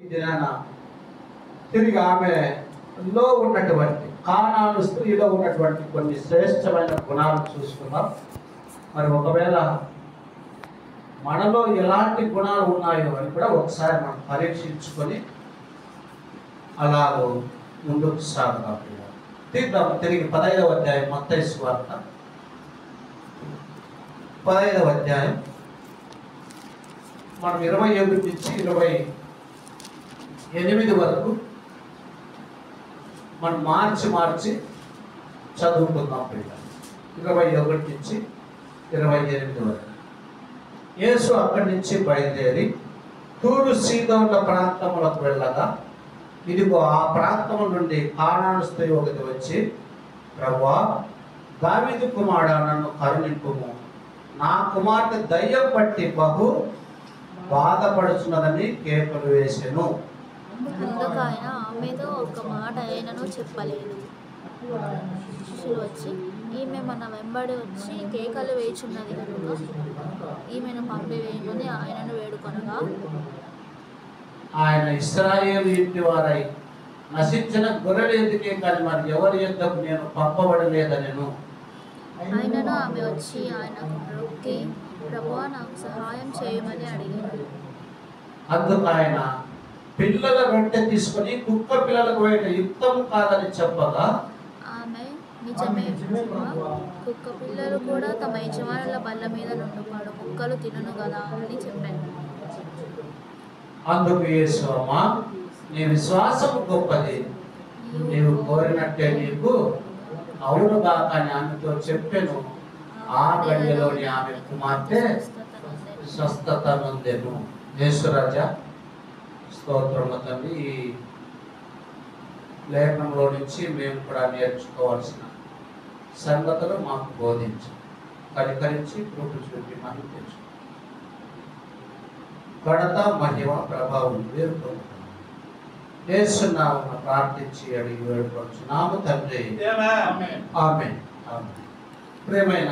ఈ దినాన తిరిగి ఆమెలో ఉన్నటువంటి కానాను స్త్రీలో ఉన్నటువంటి కొన్ని శ్రేష్టమైన గుణాలు చూసుకున్నాం. మరి ఒకవేళ మనలో ఎలాంటి గుణాలు ఉన్నాయో అని కూడా ఒకసారి మనం పరీక్షించుకొని అలాగూ ముందుకు సాగుదాం. తీద్దాం తిరిగి 15వ అధ్యాయం మత్తయి సువార్త 15వ అధ్యాయం మనం 21 నుంచి 28 వరకు మనం మార్చి చదువుకుందాం. 21 నుంచి 28 వరకు. యేసు అక్కడి నుంచి బయలుదేరి తూరు సీదోన్ల ప్రాంతములకు వెళ్ళగా ఇదిగో ఆ ప్రాంతము నుండి కానాను స్త్రీ ఒకటి వచ్చి, ప్రభువా, దావీదు కుమారుడా, నన్ను కరుణింపుము, నా కుమార్తె దయ్యం పట్టి బహు బాధపడుచున్నదని కేకలు వేసెను. అందుకు ఆయన ఆమెతో ఒక మాట ఆయనను చెప్పలేదు. శిష్యులు వచ్చి, ఈమె మన వెంబడి వచ్చి కేకలు వేయుచున్నది కనుక ఈమెను పంపివేయమని ఆయనను వేడుకొనగా, ఆయన ఇశ్రాయేలు ఇంటి వారై నశించిన గొర్రెల ఎదుకే కానీ మరి ఎవరి యొద్దకు నేను పంపబడలేదనెను. ఆయనను ఆమె వచ్చి ఆయనకు మొక్కి, ప్రభువా, నాకు సహాయం చేయమని అడిగాడు. అందుకు ఆయన పిల్లల వెంట తీసుకొని కుక్క పిల్లలకు వేట యుక్తం కాదని చెప్పగా, ఆమె నిజమే ప్రభువా, కుక్క పిల్లలు కూడా తమ యజమానుల బల్ల మీద నుండి పాడు కుక్కలు తినును కదా అని చెప్పాను. అందుకు యేసు, అమ్మా, నీ విశ్వాసము గొప్పది, నీవు కోరినట్టే నీకు అవునుగా అని ఆమెతో చెప్పాను. ఆ గడియలోని ఆమె కుమార్తె స్వస్థత నొందెను. యేసురాజా, స్తోత్రము తండ్రి. ఈ లేఖనంలో నుంచి మేము కూడా నేర్చుకోవాల్సిన సంగతులు మాకు బోధించు, కనికరించి కృప చూపి మనం తెచ్చు. ఘనత, మహిమ, ప్రభావం వేరుకుంటున్నాం. యేసునామమున ప్రార్థించి అడిగి వేడుకొంచున్నాము తండ్రి, ఆమేన్. ప్రియమైన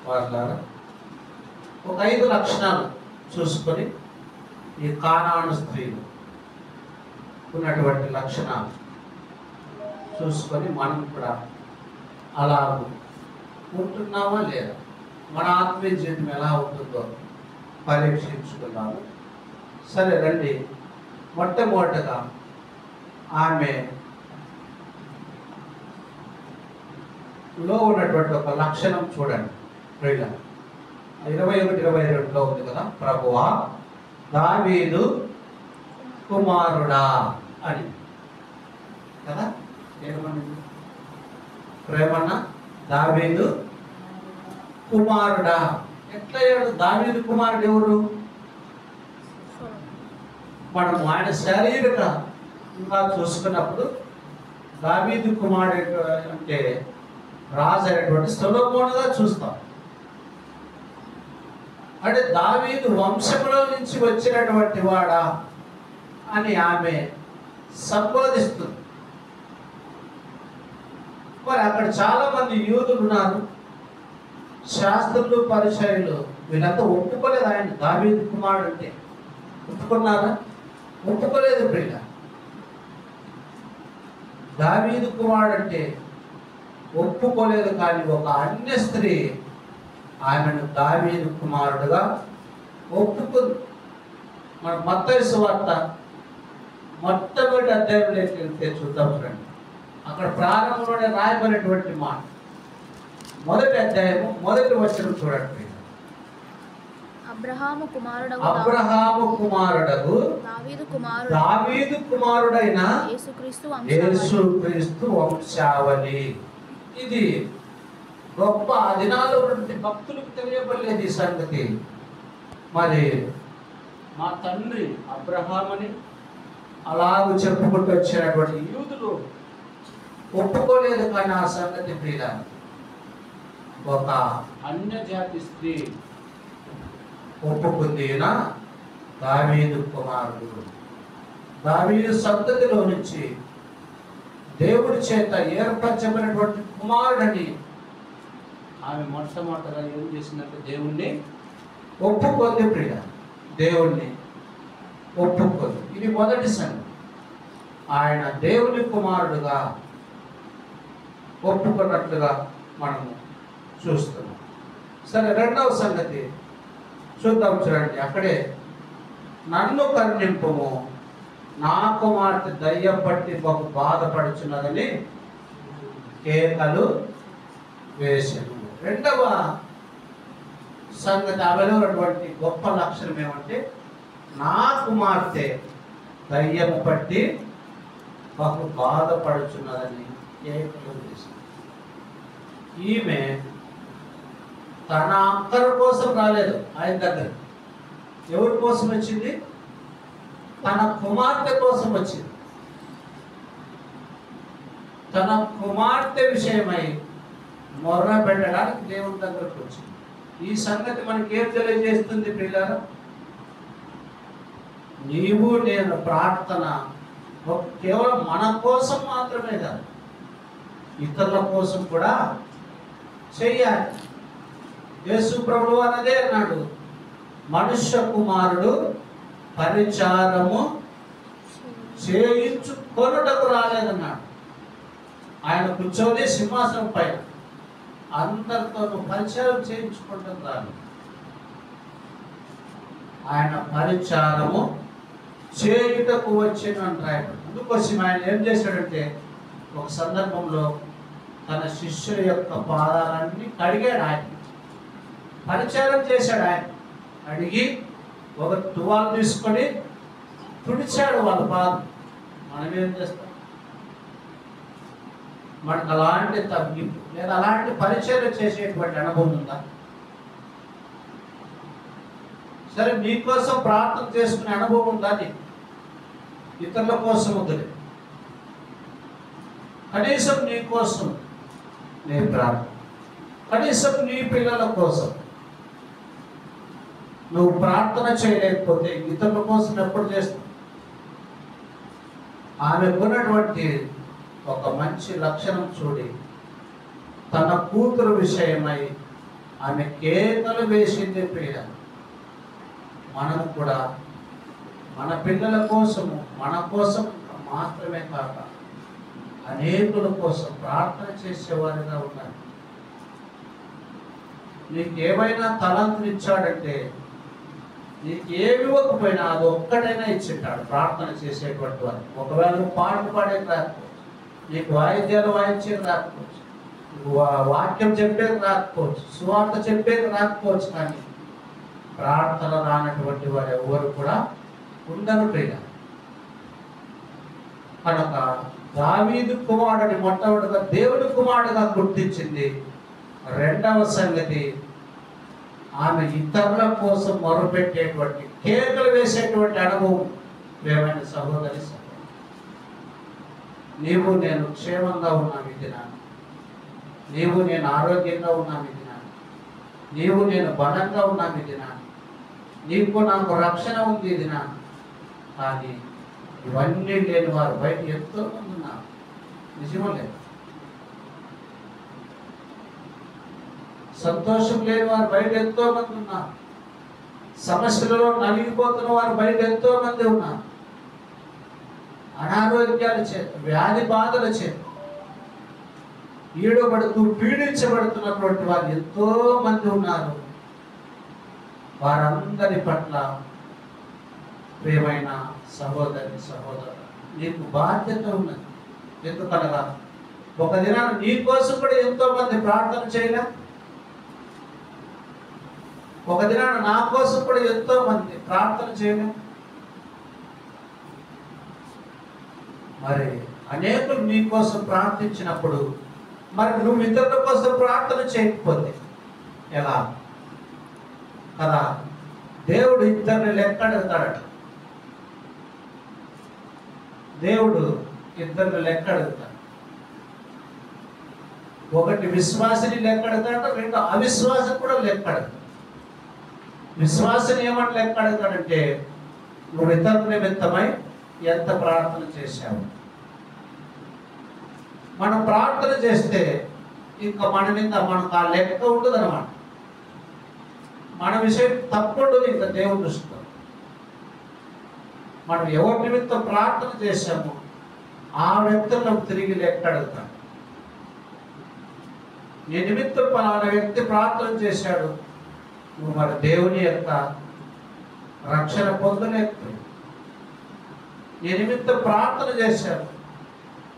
వారులారా, ఒక 5 లక్షణాలు చూసుకొని ఈ కానాను స్త్రీలు ఉన్నటువంటి లక్షణాలు చూసుకొని మనం కూడా అలా ఉంటున్నామా లేదా, మన ఆత్మీయ జీవితం ఎలా ఉంటుందో పరీక్షించుకున్నాము. సరే రండి. మొట్టమొదటగా ఆమెలో ఉన్నటువంటి ఒక లక్షణం చూడండి. 21-22లో ఉంది కదా, ప్రభువా, దావీదు కుమారుడా అని కదా. ఏమన్నా ప్రేమన్న దావీదు కుమారుడా. ఎట్లయ్యాడు దావీదు కుమారుడు? ఎవరు? మనం ఆయన శారీరకంగా చూసుకున్నప్పుడు దావీదు కుమారుడు అంటే రాజు అయినటువంటి సొలొమోనుగా చూస్తాం. అంటే దావీదు వంశంలో నుంచి వచ్చినటువంటి వాడా అని ఆమె సంబోధిస్తుంది. మరి అక్కడ చాలా మంది యూదులు ఉన్నారు, శాస్త్రులు, పరిచయులు, వీళ్ళంతా ఒప్పుకోలేదు ఆయన దావీదు కుమారుడు అంటే. ఒప్పుకున్నారా? ఒప్పుకోలేదు. ప్రియ, దావీదు కుమారుడు అంటే ఒప్పుకోలేదు. కానీ ఒక అన్య స్త్రీ ఆమెను దావీదు కుమారుడుగా ఒప్పుకుంది. మన మత్తయి సువార్త మొట్టమొదటి అధ్యాయంలోకి వెళ్తే చూద్దాం ఫ్రెండ్. అక్కడ ప్రారంభంలోనే రాయబడినటువంటి మాట, మొదటి అధ్యాయము 1వ వచనం చూడండి. అబ్రహాము కుమారుడగు దావీదు కుమారుడైన యేసుక్రీస్తు వంశావళి. ఇది గొప్ప దినాల్లో ఉన్నటువంటి భక్తులకు తెలియబడలేదు ఈ సంగతి. మరి మా తండ్రి అబ్రహామని అలాగూ చెప్పుకుంటూ వచ్చినటువంటి యూదులు ఒప్పుకోలేదు. కానీ ఆ సంగతి ప్రియ, ఒక అన్యజాతి స్త్రీ ఒప్పుకుంది. దావీదు కుమారుడు, దావీదు సంతతిలో నుంచి దేవుడి చేత ఏర్పరచబడినటువంటి కుమారుడని ఆమె మొట్టమొదటిగా ఏం చేసినట్టు దేవుణ్ణి ఒప్పుకుంది. ప్రియ, దేవుణ్ణి ఒప్పుకోదు. ఇది మొదటి సంగతి. ఆయన దేవుని కుమారుడుగా ఒప్పుకున్నట్లుగా మనము చూస్తున్నాం. సరే, రెండవ సంగతి చూద్దాం. చూడండి, అక్కడే నన్ను కరుణింపుము, నా కుమార్తె దయ్యం పట్టి బహు బాధపడుచున్నదని కేకలు వేసెను. రెండవ సంగతి, ఆమెలో ఉన్నటువంటి గొప్ప లక్షణం ఏమంటే, నా కుమార్తె దయ్యము పట్టి బహు బాధపడుచున్నదని కేకలు వేసింది. ఈమె తన అక్కర కోసం రాలేదు ఆయన దగ్గర. ఎవరి కోసం వచ్చింది? తన కుమార్తె కోసం వచ్చింది. తన కుమార్తె విషయమై మొర్ర పెట్టడానికి దేవుని దగ్గరకు వచ్చింది. ఈ సంగతి మనకి ఏం తెలియజేస్తుంది పిల్లలు? నీవు నేను ప్రార్థన కేవలం మన కోసం మాత్రమే కాదు, ఇతరుల కోసం కూడా చెయ్యాలి. యేసు ప్రభువు అన్నదే అన్నాడు, మనుష్య కుమారుడు పరిచారము చేయించుకొనుటకు రాలేదన్నాడు. ఆయన కూర్చొని సింహాసనం పైన అందరితో పరిచారం చేయించుకుంటూ రాలేదు. ఆయన పరిచారము చేయుటకు వచ్చిన అంటాడు. అందుకోసం ఆయన ఏం చేశాడంటే, ఒక సందర్భంలో తన శిష్యుల యొక్క పాదాలన్నీ కడిగాడు. ఆయన పరిచారం చేశాడు. ఆయన అడిగి ఒక తువాలు తీసుకొని తుడిచాడు వాళ్ళ పాదం. మనం ఏం చేస్తాం? మనకు అలాంటి తగ్గింపు లేదా అలాంటి పరిచయం చేసేటువంటి అనుభవం ఉందా? సరే, మీకోసం ప్రార్థన చేసుకునే అనుభవం ఉందా? ఇతరుల కోసం వద్దులే, కనీసం నీ కోసం నీ ప్రార్థన, కనీసం నీ పిల్లల కోసం నువ్వు ప్రార్థన చేయలేకపోతే ఇతరుల కోసం ఎప్పుడు చేస్తావు? ఆమెకున్నటువంటి ఒక మంచి లక్షణం చూడి, తన కూతురు విషయమై ఆమె కేకలు వేసింది. ప్రియ, మనం కూడా మన పిల్లల కోసము, మన కోసం మాత్రమే కాక అనేకుల కోసం ప్రార్థన చేసేవారిగా ఉండాలి. నీకు ఏమైనా తలంతులు ఇచ్చాడంటే, నీకు ఏమి ఇవ్వకపోయినా అది ఒక్కటైనా ఇచ్చింటాడు ప్రార్థన చేసేటువంటి వారు. ఒకవేళ నువ్వు పాటలు పాడేది రాకపోవచ్చు, నీకు వాయిద్యాలు వాయించేది రాకపోవచ్చు, నీకు వాక్యం చెప్పేది రాకపోవచ్చు, సువార్త చెప్పేది రాకపోవచ్చు, కానీ ప్రార్థన రానటువంటి వారు ఎవరు కూడా ఉండరు. ప్రియ, కనుక దావీదు కుమారుడిని మొట్టమొదటిగా దేవుని కుమారుడుగా గుర్తించింది. రెండవ సంగతి, ఆమె ఇతరుల కోసం మొరపెట్టేటువంటి, కేకలు వేసేటువంటి అనుభవం. ప్రియమైన సహోదరి, నీవు నేను క్షేమంగా ఉన్నాం ఈ దినాన్ని, నీవు నేను ఆరోగ్యంగా ఉన్నాం ఈ దినాన్ని, నీవు నేను బలంగా ఉన్నాం ఈ దినాన్ని, నీకు నాకు రక్షణ ఉంది ఈ దినాన్ని. కానీ ఇవన్నీ లేని వారు బయట ఎంతో మంది ఉన్నారు. నిజమో లేదు? సంతోషం లేని వారు బయట ఎంతో మంది ఉన్నారు. సమస్యలలో నలిగిపోతున్న వారు బయట ఎంతో మంది ఉన్నారు. అనారోగ్యాల చేత, వ్యాధి బాధల చేత ఈడబడుతూ పీడించబడుతున్నటువంటి వారు ఎంతో మంది ఉన్నారు. వారందరి పట్ల ప్రియమైన సహోదరి సహోదరు, నీకు బాధ్యత ఉన్నది. ఎందుకనగా ఒక దినాన్ని నీ కోసం కూడా ఎంతో మంది ప్రార్థన చేయలే. ఒక దినాన్ని నా కోసం కూడా ఎంతో మంది ప్రార్థన చేయలే. మరి అనేకులు నీ కోసం ప్రార్థించినప్పుడు మరి నువ్వు ఇతరుల కోసం ప్రార్థన చేయకపోతే ఎలా కదా? దేవుడు ఇద్దరిని లెక్కడుగుతాడట. దేవుడు ఇద్దరిని లెక్కడుగుతాడు. ఒకటి విశ్వాసిని లెక్కడుతాడట, రెండు అవిశ్వాసం కూడా లెక్కడుతాడు. విశ్వాసిని ఏమని లెక్కడుతాడంటే, నువ్వు ఇతరుల నిమిత్తమై ఎంత ప్రార్థన చేశావు. మనం ప్రార్థన చేస్తే ఇంకా మన మీద మనకు ఆ లెక్క ఉంటుంది అన్నమాట. మన విషయం తప్పుడు ఇంకా దేవుని దృష్టిలో మనం ఎవరి నిమిత్తం ప్రార్థన చేశామో ఆ వ్యక్తులను తిరిగి లెక్కడుగుతాం. నీ నిమిత్తం పలానా వ్యక్తి ప్రార్థన చేశాడు, నువ్వు మరి దేవుని యొక్క రక్షణ పొందలేకపోయావు. నీ నిమిత్తం ప్రార్థన చేశారు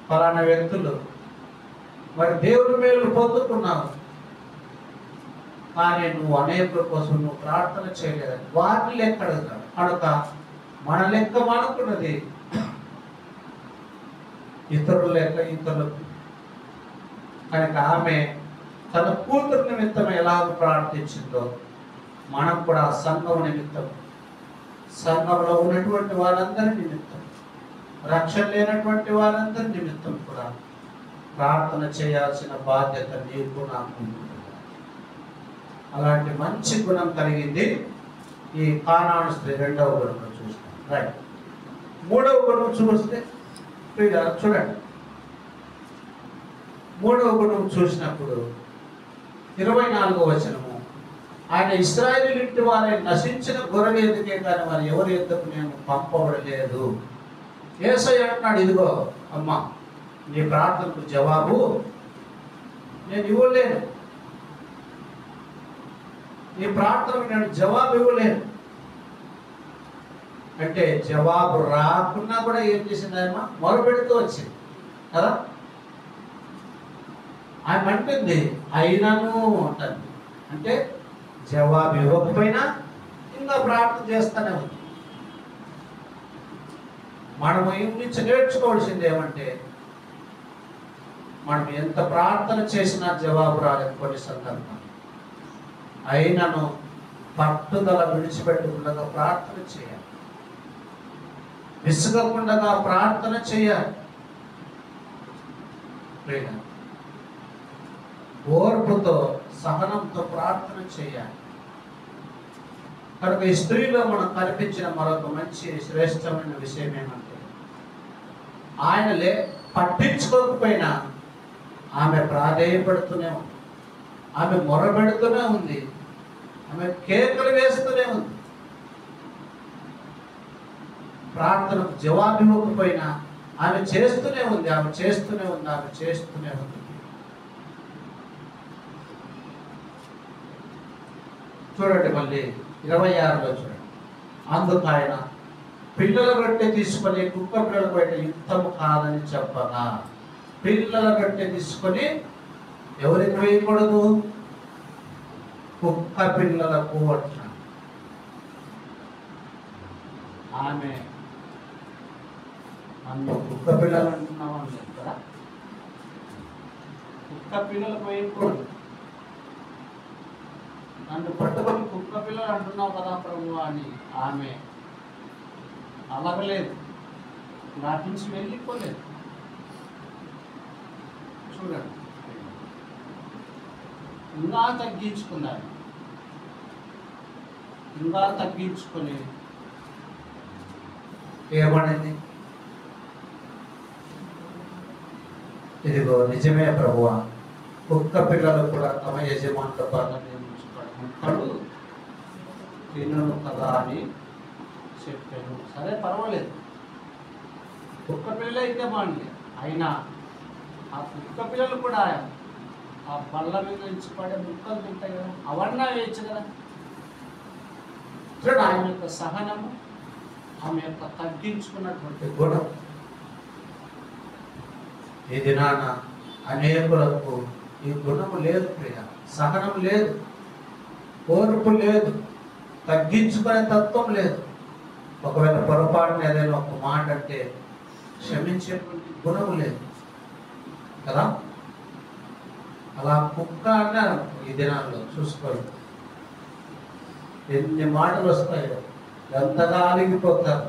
పలానా వ్యక్తులు, మరి దేవుని మేలు పొందుకున్నావు, కానీ నువ్వు అనేకుల కోసం నువ్వు ప్రార్థన చేయలేదని వారిని లెక్క అడుగుతాడు. కనుక మన లెక్క మనకున్నది, ఇతరుల లెక్క ఇతరులకు. కనుక ఆమె తన కూతురు నిమిత్తం ఎలాగ ప్రార్థించిందో మనం కూడా సంఘం నిమిత్తం, సంఘంలో ఉన్నటువంటి వారందరి నిమిత్తం, రక్షణ లేనటువంటి వారందరి నిమిత్తం కూడా ప్రార్థన చేయాల్సిన బాధ్యత నీకు నాకు ఉంటుంది. అలాంటి మంచి గుణం కలిగింది ఈ కానాను స్త్రీ. రెండవ గుణం చూస్తాం. రైట్. మూడవ గుణం చూస్తే చూడండి. మూడవ గుణం చూసినప్పుడు 24వ వచనము, ఆయన ఇశ్రాయేలు ఇంటి వారి నశించిన గొర్రెల ఎద్దుకే కానీ వారు ఎవరి ఎద్దుకు నేను పంపబడలేదు. యేసయ్య అంటున్నాడు, ఇదిగో అమ్మా, నీ ప్రార్థనకు జవాబు నేను ఇవ్వలేను, నీ ప్రార్థనకు నేను జవాబు ఇవ్వలేను. అంటే జవాబు రాకున్నా కూడా ఏం చేసింది ఆయన? మొరపెడుతూ వచ్చింది కదా. ఆయన అంటుంది అయినను అంటుంది, అంటే జవాబు ఇవ్వకపోయినా ఇంకా ప్రార్థన చేస్తూనే ఉంది. మనము ఈ నుంచి నేర్చుకోవాల్సింది ఏమంటే, మనం ఎంత ప్రార్థన చేసినా జవాబు రాలేదు కొన్ని సందర్భాలు. అయినను పట్టుదల విడిచిపెట్టకుండా ప్రార్థన చేయాలి, విసుగకుండా ప్రార్థన చేయాలి. ఓర్పుతో సహనంతో ప్రార్థన చేయాలి. కనుక ఈ స్త్రీలో మనం కనిపించిన మరొక మంచి శ్రేష్టమైన విషయం ఏమంటే, ఆయన పట్టించుకోకపోయినా ఆమె ప్రాధేయపడుతూనే ఉంది, ఆమె మొరబెడుతూనే ఉంది, ఆమె కేకలు వేస్తూనే ఉంది. ప్రార్థనకు జవాబు ఇవ్వకపోయినా ఆమె చేస్తూనే ఉంది, ఆమె చేస్తూనే ఉంది, ఆమె చేస్తూనే ఉంది. చూడండి మళ్ళీ 26లో చూడండి. అందుకు ఆయన పిల్లల రొట్టె తీసుకొని కుక్క పిల్లల బయట యుద్ధము కాదని చెప్పగా, పిల్లల రొట్టె తీసుకొని ఎవరికి వేయకూడదు? కుక్క పిల్లలకు అంటున్నాడు. ఆమె నన్ను కుక్క పిల్లలు అంటున్నావు అని చెప్తారా? కుక్క పిల్లలకు వేయకూడదు, నన్ను పట్టుకొని కుక్క పిల్లలు అంటున్నావు కదా ప్రభు అని ఆమె అలగలేదు, నాటి నుంచి వెళ్ళిపోలేదు. చూడండి, ఇంకా తగ్గించుకున్నారు, ఇంకా తగ్గించుకొని ఏమనేది? ఇదిగో నిజమే ప్రభువా, కుక్క పిల్లలు కూడా తమ యజమానుల పట్ల ముక్కడు తినను కదా అని చెప్పాను. సరే పర్వాలేదు, కుక్క పిల్లలు అయితే బాగుంది, అయినా ఆ కుక్క పిల్లలు కూడా ఆ బల్ల మీద నుంచి పడే ముక్కలు తింటాయి కదా, అవన్నా వేయచ్చు కదా. చూడండి, ఆమె యొక్క సహనము, ఆమె యొక్క తగ్గించుకున్నటువంటి గుణం. ఈ దినాన అనేకులకు ఈ గుణము లేదు ప్రియ, సహనం లేదు, ఓర్పు లేదు, తగ్గించుకునే తత్వం లేదు. ఒకవేళ పొరపాటున ఏదైనా ఒక మాట అంటే క్షమించేటువంటి గుణము లేదు కదా. అలా కుక్క అన్నారు ఈ దినాల్లో. చూసుకోండి ఎన్ని మాటలు వస్తాయో, ఎంతగా అలిగిపోతారు,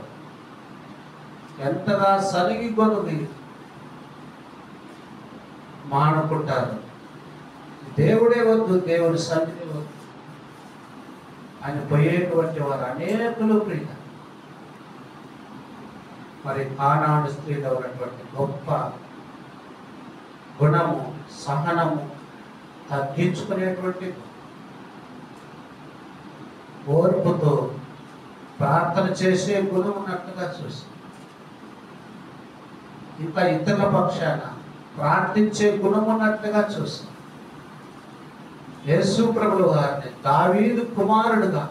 ఎంతగా సరిగి గొనుగి మానుకుంటారు. దేవుడే వద్దు, దేవుడి సన్నిధి వద్దు, ఆయన పోయేటువంటి వారు అనేకులు ప్రియ. మరి కానాను స్త్రీలో ఉన్నటువంటి గొప్ప గుణము సహనము, తగ్గించుకునేటువంటి ఓర్పుతో ప్రార్థన చేసే గుణం ఉన్నట్లుగా చూసాం. ఇంకా ఇతరుల పక్షాన ప్రార్థించే గుణం ఉన్నట్లుగా చూసాం. యేసు ప్రభువు వారిని దావీదు కుమారుడుగా,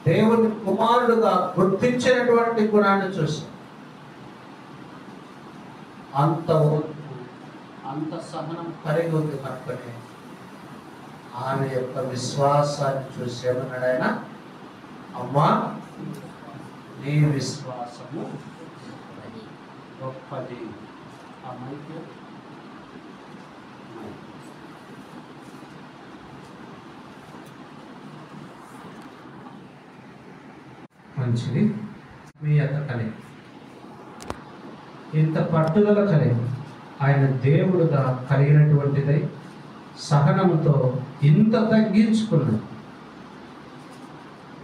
దేవుని కుమారుడుగా గుర్తించినటువంటి గుణాన్ని చూసాం. అంత ఓర్పు, అంత సహనం కలిగి ఉంది కనుకనే ఆమె యొక్క విశ్వాసాన్ని చూసి ఏమన్నాడు ఆయన? అమ్మా, నీ విశ్వాసము గొప్పది. మంచిది. మీ యొక్క కలిగి, ఇంత పట్టుదల కలిగి, ఆయన దేవుడుగా కలిగినటువంటిదై సహనముతో ఇంత తగ్గించుకున్నాడు.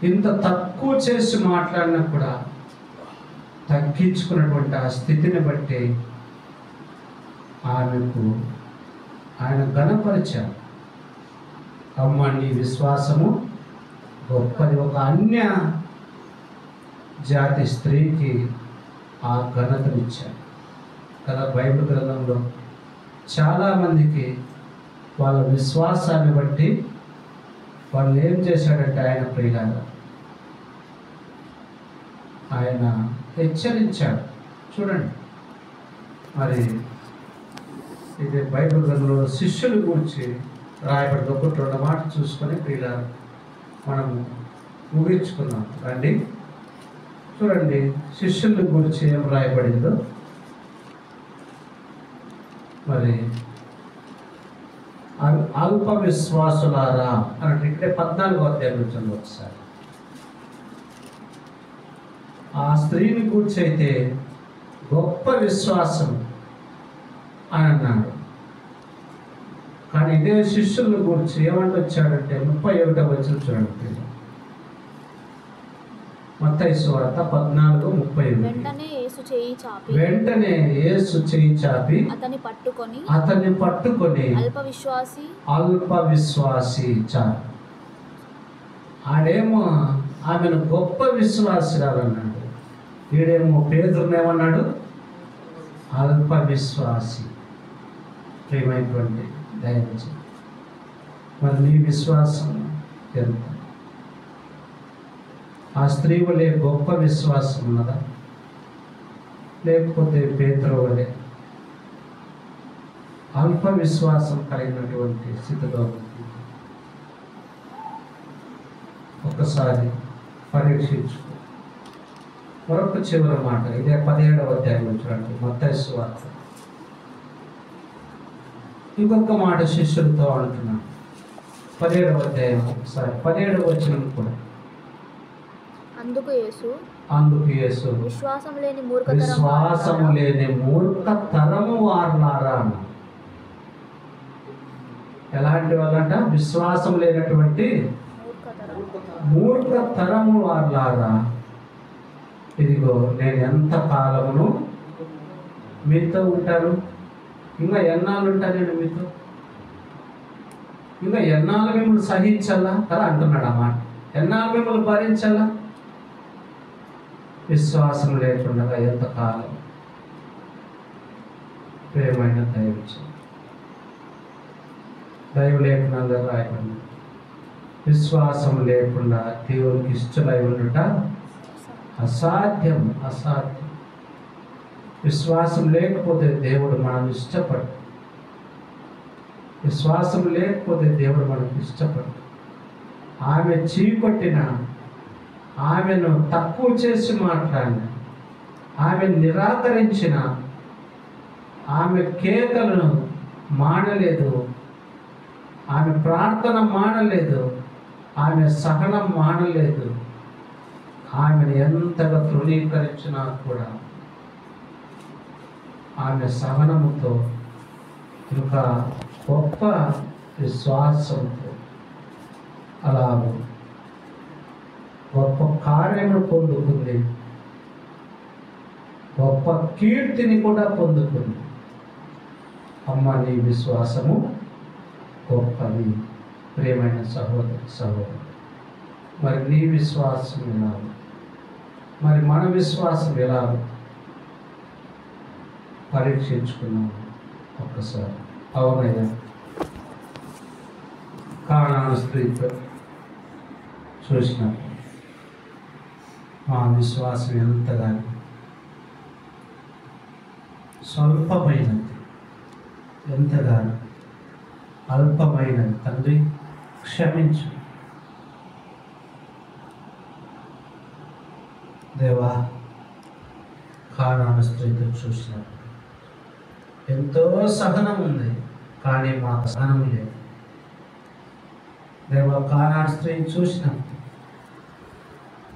ఇంత తక్కువ చేసి మాట్లాడినా కూడా తగ్గించుకున్నటువంటి ఆ స్థితిని బట్టి ఆమెకు ఆయన ఘనపరిచారు. అమ్మ, నీ విశ్వాసము గొప్పది. ఒక అన్య జాతి స్త్రీకి ఆ ఘనతనిచ్చారు కదా. బైబిల్ గ్రంథంలో చాలామందికి వాళ్ళ విశ్వాసాన్ని బట్టి వాళ్ళు ఏం చేశాడంటే, ఆయన ప్రియులారా, ఆయన హెచ్చరించాడు. చూడండి, మరి ఇది బైబిల్ గ్రంథంలో శిష్యుల గురించి రాయబడి ఒకటి రెండు మాట చూసుకొని ప్రియులారా మనము ముగించుకున్నాం. రండి చూడండి, శిష్యుల గురించి ఏం రాయబడిందో. మరి అల్ప విశ్వాసులారా అంటే ఇక్కడే 14వ అధ్యాయం నుంచి ఒకసారి ఆ స్త్రీని గురించి అయితే గొప్ప విశ్వాసం అని అన్నాడు. కానీ ఇదే శిష్యుల గురించి ఏమంటూ వచ్చాడంటే 31వ వచనం చూడండి. మత్తయి సువార్త 14:31. వెంటనే యేసు చేయి చాపి అతన్ని పట్టుకొని అల్ప విశ్వాసి చాలు. ఆడేమో ఆమెను గొప్ప విశ్వాసిరాలు అన్నాడు. వీడేమో పేతురుని ఏమన్నాడు? అల్ప విశ్వాసి. ప్రియమైనటువంటి దయచేసి మరి నీ విశ్వాసం ఎంత? ఆ స్త్రీ వలె గొప్ప విశ్వాసం ఉన్నదా, లేకపోతే పేతురు వలె అల్ప విశ్వాసం కలిగినటువంటి స్థితిలో ఉంది? ఒకసారి పరీక్షించుకో. మరొక చివరి మాట, ఇదే 17వ అధ్యాయం చూడండి, మత్తయి సువార్త. ఇంకొక మాట శిష్యులతో అంటున్నాను, 17వ అధ్యాయం ఒకసారి 17వ వచనం కూడా. అందుకు యేసు విశ్వాసం లేని మూర్ఖతరము వారులారా. ఎలాంటి వాళ్ళంట? విశ్వాసం లేనటువంటి మూర్ఖతరము వారులారా. ఇదిగో నేను ఎంత కాలమును మీతో ఉంటాను, ఇంకా ఎన్నాళ్ళు ఉంటాను నేను మీతో, ఇంకా ఎన్నాళ్ళు మిమ్మల్ని సహించాలా కదా అంటున్నాడు అన్నమాట. ఎన్నాళ్ళు మిమ్మల్ని భరించాలా? విశ్వాసం లేకుండా ఎంతకాలం? ప్రేమైన దైవలేఖనాలు రాయబడి విశ్వాసం లేకుండా దేవునికి ఇష్టలై ఉండట అసాధ్యం. విశ్వాసం లేకపోతే దేవుడు మనం ఇష్టపడు. విశ్వాసం లేకపోతే దేవుడు మనకు ఇష్టపడు. ఆమె చీకొట్టిన, ఆమెను తక్కువ చేసి మాట్లాడిన, ఆమె నిరాకరించిన, ఆమె కేకలను మానలేదు, ఆమె ప్రార్థన మానలేదు, ఆమె సహనం మానలేదు. ఆమెను ఎంతగా తృణీకరించినా కూడా ఆమె సహనముతో ఇంకా గొప్ప విశ్వాసంతో అలాగూ గొప్ప కార్యములు పొందుకుంది, గొప్ప కీర్తిని కూడా పొందుకుంది. అమ్మ, నీ విశ్వాసము గొప్పది. ప్రియమైన సహోదరి, మరి నీ విశ్వాసం ఎలా? మరి మన విశ్వాసం ఎలా పరీక్షించుకున్నాం ఒక్కసారి. అవునయ్యా, కానాను స్త్రీతో చూసినప్పుడు మా విశ్వాసం ఎంతగానో స్వల్పమైనది, ఎంతగానో అల్పమైనది. తండ్రి క్షమించు దేవా. కానాను స్త్రీతో చూసినప్పుడు ఎంతో సహనం ఉంది, కానీ మాకు సహనం లేదు దేవా. కానాను స్త్రీని చూసినప్పుడు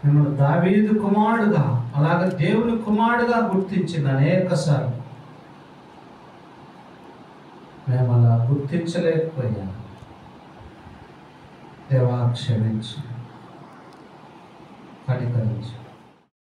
మిమ్మల్ని దావీదు కుమారుడుగా, అలాగే దేవుని కుమారుడుగా గుర్తించింది అనేక సార్లు. మేము అలా గుర్తించలేకపోయాము దేవా. క్షమించు, కనికరించు.